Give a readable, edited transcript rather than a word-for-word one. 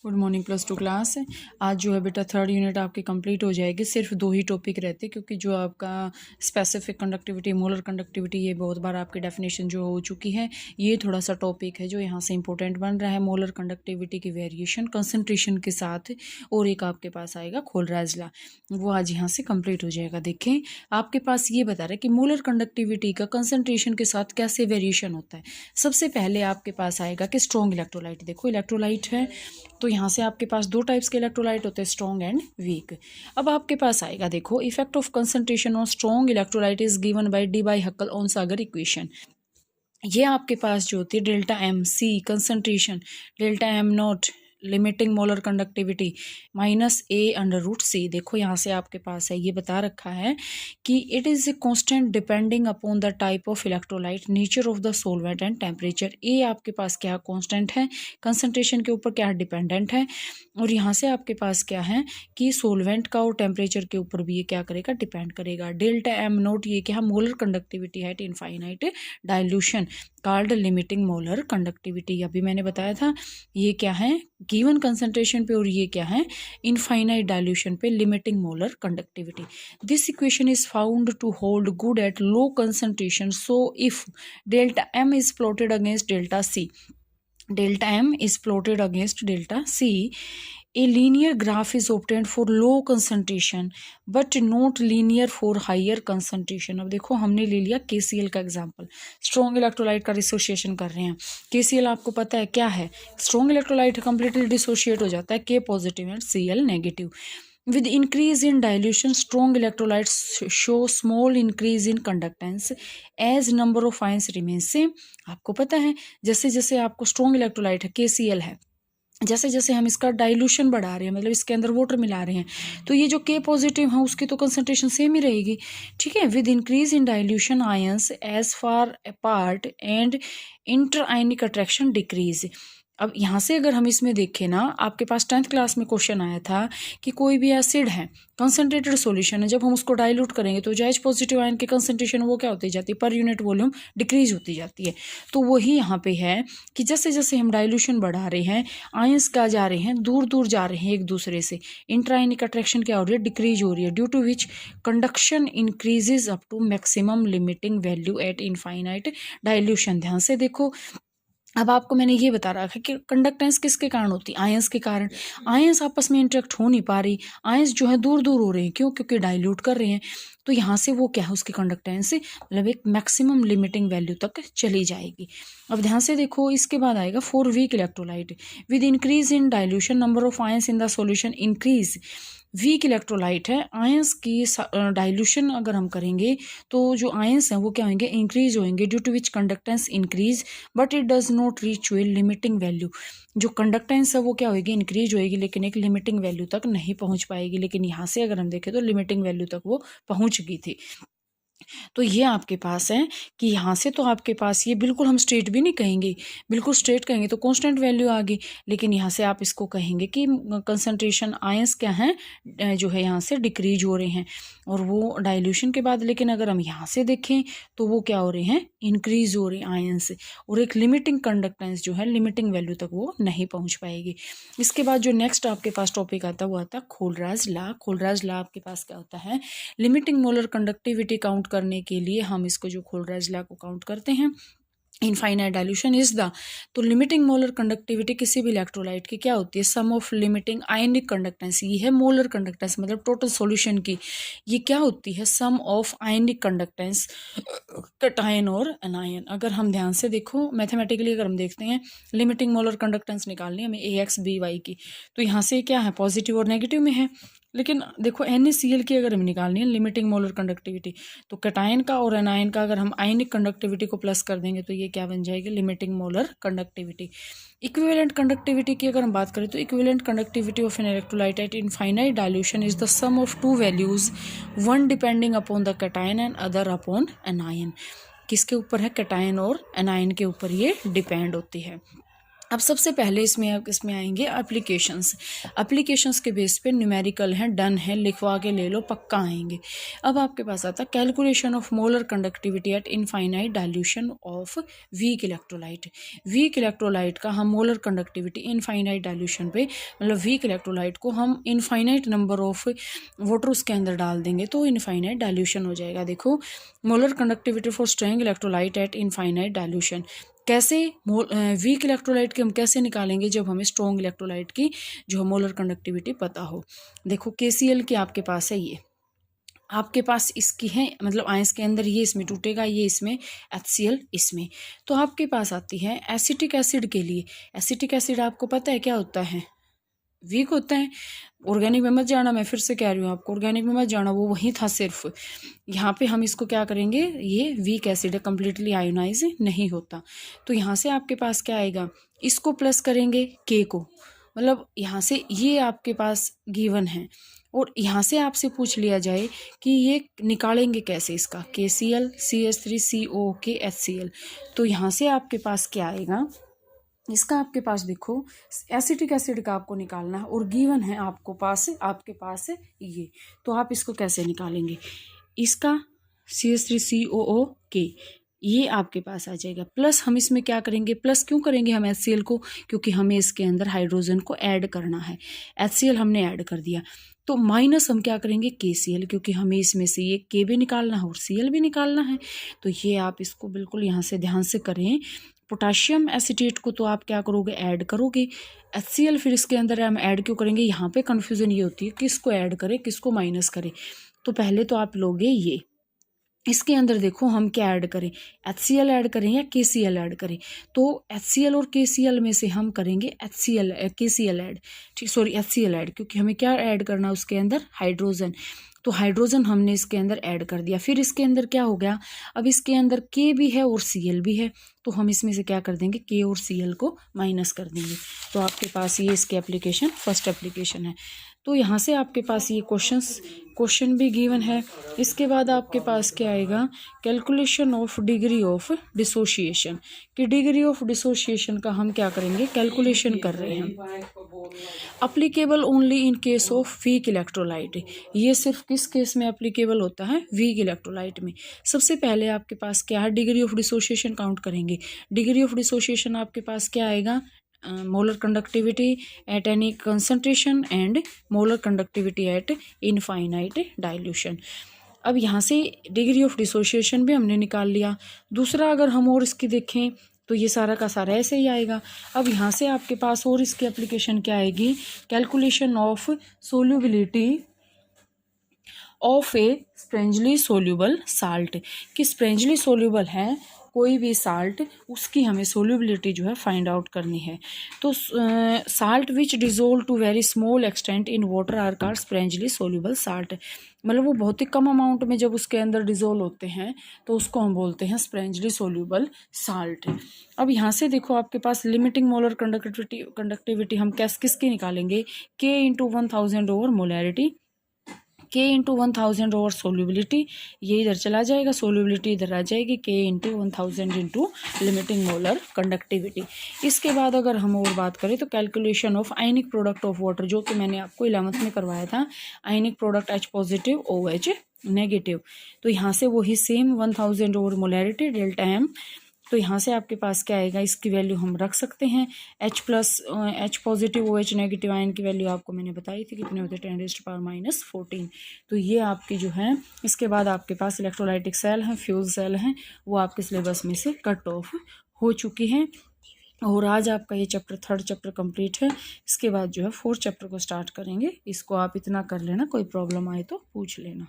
Good morning plus two class. आज जो है बेटा थर्ड यूनिट आपकी कंप्लीट हो जाएगी। सिर्फ 2 ही टॉपिक रहते क्योंकि जो आपका स्पेसिफिक कंडक्टिविटी, मोलर कंडक्टिविटी, ये बहुत बार आपकी डेफिनेशन जो हो चुकी है। ये थोड़ा सा टॉपिक है जो यहाँ से इंपॉर्टेंट बन रहा है। मोलर कंडक्टिविटी की वेरिएशन कंसंट्रेशन के साथ, और एक आपके पास आएगा खोलराज लॉ, वो आज यहाँ से कंप्लीट हो जाएगा। देखें, आपके पास ये बता रहा है कि मोलर कंडक्टिविटी का कंसंट्रेशन के साथ कैसे वेरिएशन होता है। सबसे पहले आपके पास आएगा कि स्ट्रॉन्ग इलेक्ट्रोलाइट। देखो इलेक्ट्रोलाइट है तो यहाँ से आपके पास 2 टाइप्स के इलेक्ट्रोलाइट होते हैं, स्ट्रॉन्ग एंड वीक। अब आपके पास आएगा, देखो, effect of concentration on strong electrolyte is given by Debye Hückel Onsager equation. ये आपके पास जो होती है delta M C concentration, delta M not limiting molar conductivity minus A under root C. देखो यहाँ से आपके पास है, ये बता रखा है कि it is a constant depending upon the type of electrolyte, nature of the solvent and temperature. A आपके पास क्या कांस्टेंट है, कंसंट्रेशन के ऊपर क्या डिपेंडेंट है, और यहाँ से आपके पास क्या है कि सोलवेंट का और टेम्परेचर के ऊपर भी ये क्या करेगा, डिपेंड करेगा। डेल्टा एम नोट ये क्या, मोलर कंडक्टिविटी है eight infinite dilution called limiting molar conductivity. अभी मैंने बताया था ये क्या है, गिवन कंसंट्रेशन पे, और ये क्या है, इनफाइनाइट डाइल्यूशन पे limiting molar conductivity. This equation is found to hold good at low concentration, so if delta M is plotted against delta C, delta m is plotted against delta c, a linear graph is obtained for low concentration but not linear for higher concentration। अब देखो हमने ले लिया KCl का example, strong electrolyte का dissociation कर रहे हैं। KCl आपको पता है क्या है, स्ट्रॉन्ग इलेक्ट्रोलाइट कंप्लीटली डिसोशिएट हो जाता है, K positive and Cl negative. With increase in dilution, strong electrolytes show small increase in conductance as number of ions remains same। आपको पता है जैसे जैसे आपको स्ट्रॉन्ग इलेक्ट्रोलाइट है, KCl है, जैसे जैसे हम इसका डाइल्यूशन बढ़ा रहे हैं, मतलब इसके अंदर वाटर मिला रहे हैं, तो ये जो K पॉजिटिव है उसकी तो कंसंट्रेशन सेम ही रहेगी, ठीक है। With increase in dilution ions are far apart and inter ionic attraction decrease. अब यहाँ से अगर हम इसमें देखें ना, आपके पास 10th क्लास में क्वेश्चन आया था कि कोई भी एसिड है, कंसनट्रेटेड सॉल्यूशन है, जब हम उसको डाइल्यूट करेंगे तो जो H पॉजिटिव आयन की कंसंट्रेशन वो क्या होती जाती है, पर यूनिट वॉल्यूम डिक्रीज होती जाती है। तो वही यहाँ पे है कि जैसे जैसे हम डाइल्यूशन बढ़ा रहे हैं, आयंस क्या जा रहे हैं, दूर दूर जा रहे हैं एक दूसरे से, इंट्राइनिक अट्रैक्शन क्या हो रही है, डिक्रीज हो रही है, due to which conduction increases up to maximum limiting value at infinite dilution. ध्यान से देखो, अब आपको मैंने ये बता रखा है कि कंडक्टेंस किसके कारण होती है, आयंस के कारण। आयंस आपस में इंटरेक्ट हो नहीं पा रही, आयंस जो है दूर दूर हो रहे हैं, क्यों, क्योंकि डाइल्यूट कर रहे हैं। तो यहाँ से वो क्या है, उसकी कंडक्टेंस मतलब एक मैक्सिमम लिमिटिंग वैल्यू तक चली जाएगी। अब ध्यान से देखो, इसके बाद आएगा for weak electrolyte, with increase in dilution number of ions in the solution increase. Weak electrolyte है, आयंस की डाइल्यूशन अगर हम करेंगे तो जो आयंस हैं वो क्या होंगे, इंक्रीज होंगे, due to which conductance increase but it does not reach to a limiting value. जो कंडक्टेंस है वो क्या होगी, इंक्रीज होएगी, लेकिन एक लिमिटिंग वैल्यू तक नहीं पहुंच पाएगी। लेकिन यहाँ से अगर हम देखें तो लिमिटिंग वैल्यू तक वो पहुंच गई थी। तो ये आपके पास है कि यहाँ से तो आपके पास ये बिल्कुल हम स्ट्रेट भी नहीं कहेंगे, बिल्कुल स्ट्रेट कहेंगे तो कांस्टेंट वैल्यू आ गई, लेकिन यहाँ से आप इसको कहेंगे कि कंसंट्रेशन आयंस क्या हैं, जो है यहाँ से डिक्रीज हो रहे हैं, और वो डाइल्यूशन के बाद। लेकिन अगर हम यहाँ से देखें तो वो क्या हो रहे हैं, इंक्रीज हो रहे हैं आयंस, और एक लिमिटिंग कंडक्टेंस जो है, लिमिटिंग वैल्यू तक वो नहीं पहुँच पाएगी। इसके बाद जो नेक्स्ट आपके पास टॉपिक आता है वो आता है खोलराज लॉ। खोलराज लॉ आपके पास क्या होता है, लिमिटिंग मोलर कंडक्टिविटी काउंट करने के लिए हम इसको जो खोलराज लॉ को काउंट करते हैं, इनफाइनाइट डाइल्यूशन इज द, तो लिमिटिंग मोलर कंडक्टिविटी किसी भी इलेक्ट्रोलाइट की क्या होती है, सम ऑफ लिमिटिंग आयनिक कंडक्टेंस। ये है मोलर कंडक्टेंस, मतलब टोटल सॉल्यूशन की ये क्या होती है, सम ऑफ आयनिक कंडक्टेंस कैटायन और एनायन। अगर हम ध्यान से देखो मैथमेटिकली, अगर हम देखते हैं लिमिटिंग मोलर कंडक्टेंस निकालनी है हमें AX/BY की, तो यहाँ से क्या है, पॉजिटिव और नेगेटिव में है। लेकिन देखो NaCl की अगर हमें निकालनी है लिमिटिंग मोलर कंडक्टिविटी, तो कैटायन का और एनायन का अगर हम आयनिक कंडक्टिविटी को प्लस कर देंगे तो ये क्या बन जाएगी, limiting molar conductivity. Equivalent conductivity की अगर हम बात करें तो equivalent conductivity of an electrolyte at infinite dilution is the sum of 2 values, one depending upon the cation and other upon anion. किसके ऊपर है, कैटायन और एनायन के ऊपर ये डिपेंड होती है। अब सबसे पहले इसमें आएंगे एप्लीकेशंस के बेस पे न्यूमेरिकल हैं, डन है, लिखवा के ले लो, पक्का आएंगे। अब आपके पास आता है calculation of molar conductivity eight infinite dilution of weak electrolyte. Weak electrolyte का हम मोलर कंडक्टिविटी इनफाइनाइट डाइल्यूशन पे, मतलब वीक इलेक्ट्रोलाइट को हम इनफाइनाइट नंबर ऑफ वाटर उसके अंदर डाल देंगे तो इनफाइनाइट डाइल्यूशन हो जाएगा। देखो, molar conductivity for string electrolyte at infinite dilution. कैसे वीक इलेक्ट्रोलाइट की हम कैसे निकालेंगे, जब हमें स्ट्रॉन्ग इलेक्ट्रोलाइट की जो मोलर कंडक्टिविटी पता हो। देखो, KCl की आपके पास है, ये आपके पास इसकी है, मतलब आयंस के अंदर ये इसमें टूटेगा, ये इसमें, HCl इसमें। तो आपके पास आती है एसिटिक एसिड के लिए। एसिटिक एसिड आपको पता है क्या होता है, वीक होता है। ऑर्गेनिक में मत जाना, मैं फिर से कह रही हूँ आपको, ऑर्गेनिक में मत जाना, वो वहीं था सिर्फ। यहाँ पे हम इसको क्या करेंगे, ये वीक एसिड है, कम्प्लीटली आयोनाइज नहीं होता। तो यहाँ से आपके पास क्या आएगा, इसको प्लस करेंगे के को, मतलब यहाँ से ये आपके पास गिवन है। और यहाँ से आपसे पूछ लिया जाए कि ये निकालेंगे कैसे इसका, KCl CH3CO के HCl। तो यहाँ से आपके पास क्या आएगा, इसका आपके पास देखो एसिटिक एसिड का आपको निकालना है और गिवन है आपके पास ये। तो आप इसको कैसे निकालेंगे, इसका CH3COO के, ये आपके पास आ जाएगा। प्लस हम इसमें क्या करेंगे, प्लस क्यों करेंगे हम HCl को, क्योंकि हमें इसके अंदर हाइड्रोजन को ऐड करना है। HCl हमने ऐड कर दिया। तो माइनस हम क्या करेंगे, KCl, क्योंकि हमें इसमें से ये K भी निकालना है और Cl भी निकालना है। तो ये आप इसको बिल्कुल यहाँ से ध्यान से करें। पोटाशियम एसीटेट को तो आप क्या करोगे, ऐड करोगे। HCl फिर इसके अंदर हम ऐड क्यों करेंगे, यहाँ पे कन्फ्यूज़न ये होती है किसको ऐड करें किसको माइनस करें। तो पहले तो आप लोगे ये, इसके अंदर देखो हम क्या ऐड करें, HCl ऐड करें या KCl ऐड करें। तो HCl और KCl में से हम करेंगे KCl ऐड, ठीक, सॉरी HCl ऐड, क्योंकि हमें क्या ऐड करना है उसके अंदर, हाइड्रोजन। तो हाइड्रोजन हमने इसके अंदर ऐड कर दिया। फिर इसके अंदर क्या हो गया, अब इसके अंदर K भी है और Cl भी है, तो हम इसमें से क्या कर देंगे, K और Cl को माइनस कर देंगे। तो आपके पास ये इसके एप्लीकेशन, फर्स्ट एप्लीकेशन है। तो यहाँ से आपके पास ये क्वेश्चन भी गिवन है। इसके बाद आपके पास क्या आएगा, calculation of degree of dissociation. कि डिग्री ऑफ डिसोशिएशन का हम क्या करेंगे, कैलकुलेशन कर रहे हैं। Applicable only in case of weak electrolyte. ये सिर्फ किस केस में एप्लीकेबल होता है, वीक इलेक्ट्रोलाइट में। सबसे पहले आपके पास क्या है, डिग्री ऑफ डिसोशिएशन काउंट करेंगे। डिग्री ऑफ डिसोशिएशन आपके पास क्या आएगा, molar conductivity at any concentration and molar conductivity eight infinite dilution. अब यहाँ से डिग्री ऑफ डिसोशिएशन भी हमने निकाल लिया। दूसरा अगर हम और इसकी देखें तो ये सारा का सारा ऐसे ही आएगा। अब यहाँ से आपके पास और इसकी एप्लीकेशन क्या आएगी, calculation of solubility of a sparingly soluble salt. कि स्प्रेंजली सोल्यूबल है कोई भी साल्ट, उसकी हमें सोल्यूबिलिटी जो है फाइंड आउट करनी है। तो salt which dissolve to very small extent in water are called sparingly soluble salt. मतलब वो बहुत ही कम अमाउंट में जब उसके अंदर डिजोल्व होते हैं तो उसको हम बोलते हैं स्प्रेंजली सोल्यूबल साल्ट। अब यहाँ से देखो आपके पास लिमिटिंग मोलर कंडक्टिविटी हम किसकी निकालेंगे, K into 1000 over molarity, K into 1000 over solubility, ये इधर चला जाएगा, सोल्यूबिलिटी इधर आ जाएगी, K into 1000 into limiting molar conductivity. इसके बाद अगर हम और बात करें तो calculation of ionic product of water, जो कि मैंने आपको 11th में करवाया था, ionic product H positive OH negative. तो यहाँ से वही same 1000 over molarity delta M। तो यहाँ से आपके पास क्या आएगा, इसकी वैल्यू हम रख सकते हैं। H positive OH negative ion की वैल्यू आपको मैंने बताई थी कितने होते, 10⁻⁻14। तो ये आपकी जो है, इसके बाद आपके पास इलेक्ट्रोलाइटिक सेल हैं, फ्यूल सेल हैं, वो आपके सिलेबस में से कट ऑफ हो चुकी हैं। और आज आपका ये चैप्टर 3rd चैप्टर कंप्लीट है। इसके बाद जो है 4th चैप्टर को स्टार्ट करेंगे। इसको आप इतना कर लेना, कोई प्रॉब्लम आए तो पूछ लेना।